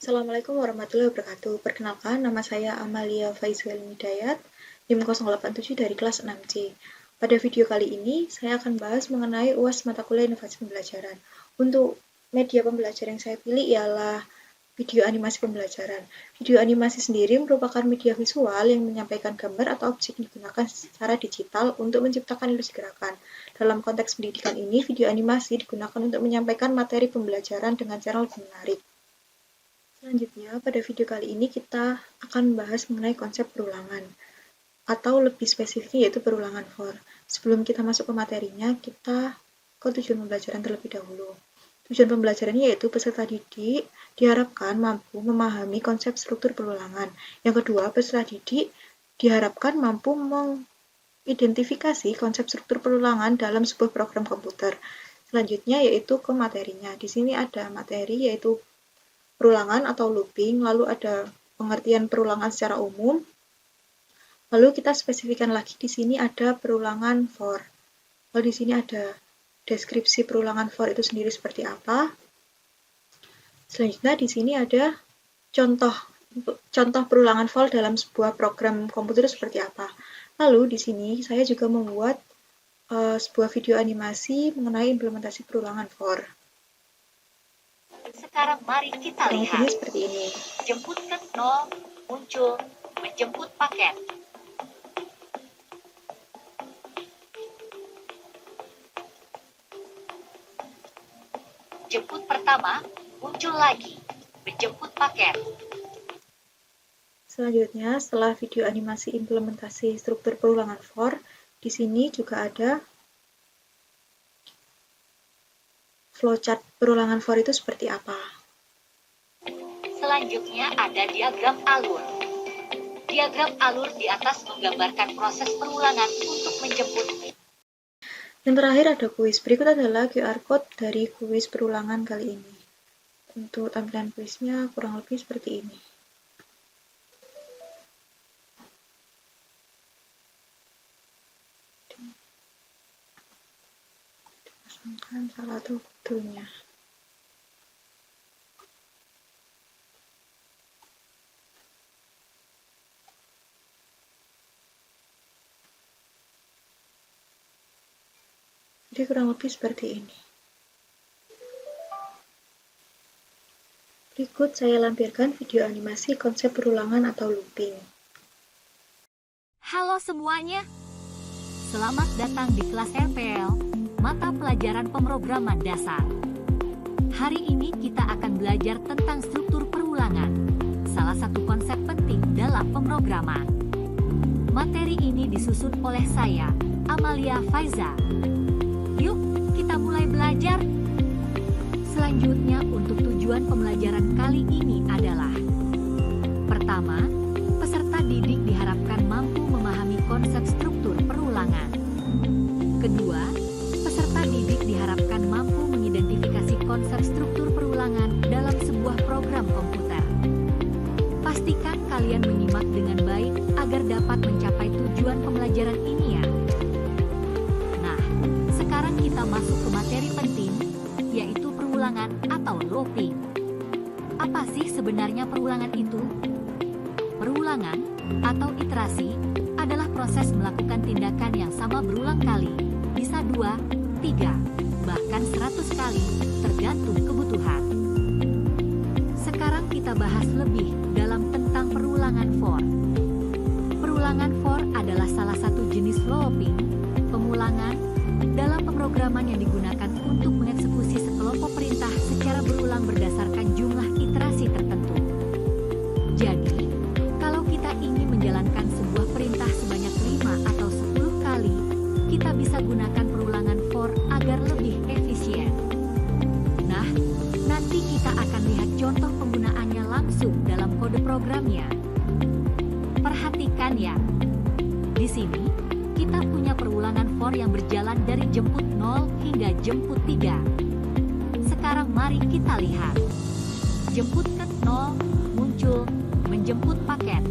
Assalamualaikum warahmatullahi wabarakatuh. Perkenalkan, nama saya Amalia Faizal Hidayat, NIM 087 dari kelas 6C. Pada video kali ini, saya akan bahas mengenai UAS mata kuliah inovasi pembelajaran. Untuk media pembelajaran yang saya pilih ialah video animasi pembelajaran. Video animasi sendiri merupakan media visual yang menyampaikan gambar atau objek yang digunakan secara digital untuk menciptakan ilustrasi gerakan. Dalam konteks pendidikan ini, video animasi digunakan untuk menyampaikan materi pembelajaran dengan cara lebih menarik. Selanjutnya, pada video kali ini kita akan membahas mengenai konsep perulangan, atau lebih spesifiknya yaitu perulangan for. Sebelum kita masuk ke materinya, kita ke tujuan pembelajaran terlebih dahulu. Tujuan pembelajarannya yaitu peserta didik diharapkan mampu memahami konsep struktur perulangan. Yang kedua, peserta didik diharapkan mampu mengidentifikasi konsep struktur perulangan dalam sebuah program komputer. Selanjutnya yaitu ke materinya. Di sini ada materi yaitu perulangan atau looping, lalu ada pengertian perulangan secara umum, lalu kita spesifikkan lagi di sini ada perulangan for. Lalu di sini ada deskripsi perulangan for itu sendiri seperti apa. Selanjutnya di sini ada contoh perulangan for dalam sebuah program komputer seperti apa. Lalu di sini saya juga membuat sebuah video animasi mengenai implementasi perulangan for. Sekarang mari kita lihat. Seperti ini. Jemput ke 0, muncul, menjemput paket. Jemput pertama, muncul lagi, menjemput paket. Selanjutnya, setelah video animasi implementasi struktur perulangan for, di sini juga ada flowchart perulangan for itu seperti apa. Selanjutnya ada diagram alur. Diagram alur di atas menggambarkan proses perulangan untuk menjemput. Yang terakhir ada kuis. Berikut adalah QR code dari kuis perulangan kali ini. Untuk tampilan kuisnya kurang lebih seperti ini. Dipasangkan salah satu kodenya. Jadi kurang lebih seperti ini. Berikut saya lampirkan video animasi konsep perulangan atau looping. Halo semuanya, selamat datang di kelas RPL, mata pelajaran pemrograman dasar. Hari ini kita akan belajar tentang struktur perulangan, salah satu konsep penting dalam pemrograman. Materi ini disusun oleh saya, Amalia Faiza. Yuk, kita mulai belajar. Selanjutnya, untuk tujuan pembelajaran kali ini adalah: pertama, peserta didik diharapkan mampu memahami konsep struktur perulangan. Kedua, peserta didik diharapkan mampu mengidentifikasi konsep struktur perulangan dalam sebuah program komputer. Pastikan kalian menyimak dengan baik agar dapat mencapai tujuan pembelajaran ini ya. Nah, sekarang kita masuk ke materi penting, yaitu perulangan atau looping. Apa sih sebenarnya perulangan itu? Perulangan atau iterasi adalah proses melakukan tindakan yang sama berulang kali, bisa 2, 3, bahkan 100 kali, tergantung kebutuhan. Sekarang kita bahas lebih dalam tentang perulangan for. Perulangan for adalah salah satu jenis looping, pengulangan, dalam pemrograman yang digunakan untuk mengeksekusi sekelompok perintah secara berulang berdasarkan jumlah iterasi tertentu. Jadi, kalau kita ingin menjalankan sebuah perintah sebanyak 5 atau 10 kali, kita bisa gunakan perulangan for agar lebih efisien. Nah, nanti kita akan lihat contoh penggunaannya langsung dalam kode programnya. Perhatikan ya. Di sini, kita punya perulangan for yang berjalan dari jemput 0 hingga jemput 3. Sekarang mari kita lihat. Jemput ke 0, muncul, menjemput paket.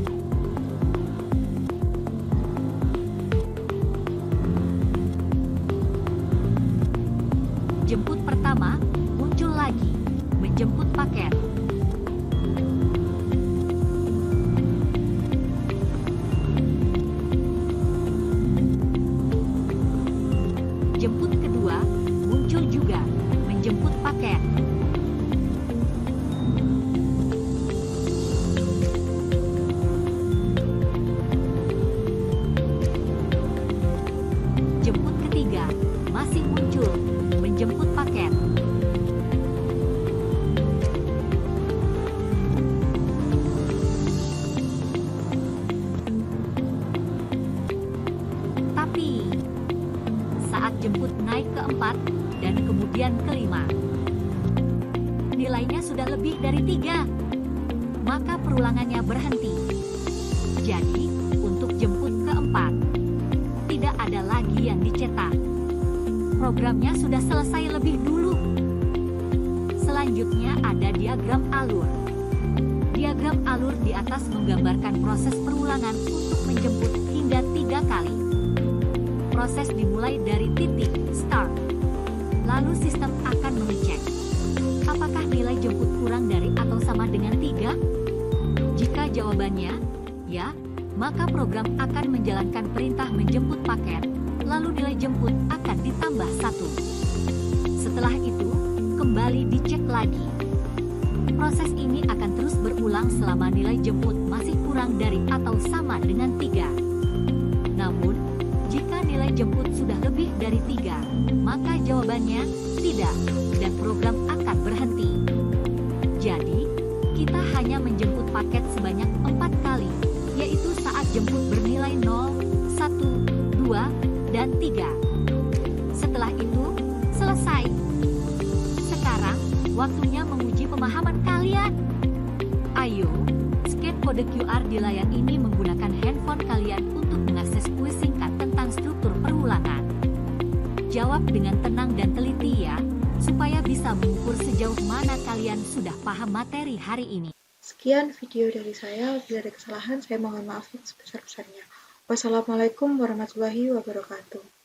Jemput pertama, muncul lagi, menjemput paket. bagian kelima. Nilainya sudah lebih dari 3, maka perulangannya berhenti. Jadi, untuk jemput keempat, tidak ada lagi yang dicetak. Programnya sudah selesai lebih dulu. Selanjutnya ada diagram alur. Diagram alur di atas menggambarkan proses perulangan untuk menjemput hingga 3 kali. Proses dimulai dari titik start. Lalu sistem akan mengecek apakah nilai jemput kurang dari atau sama dengan 3. Jika jawabannya ya, maka program akan menjalankan perintah menjemput paket, lalu nilai jemput akan ditambah 1. Setelah itu, kembali dicek lagi. Proses ini akan terus berulang selama nilai jemput masih kurang dari atau sama dengan 3. Namun, jika nilai jemput sudah lebih dari 3, maka jawabannya tidak, dan program akan berhenti. Jadi, kita hanya menjemput paket sebanyak 4 kali, yaitu saat jemput bernilai 0, 1, 2, dan 3. Setelah itu, selesai. Sekarang, waktunya menguji pemahaman kalian. Ayo, scan kode QR di layar ini menggunakan handphone kalian untuk mengakses kuis singkat tentang struktur perulangan. Jawab dengan tenang dan teliti ya, supaya bisa mengukur sejauh mana kalian sudah paham materi hari ini. Sekian video dari saya. Bila ada kesalahan, saya mohon maaf yang sebesar-besarnya. Wassalamualaikum warahmatullahi wabarakatuh.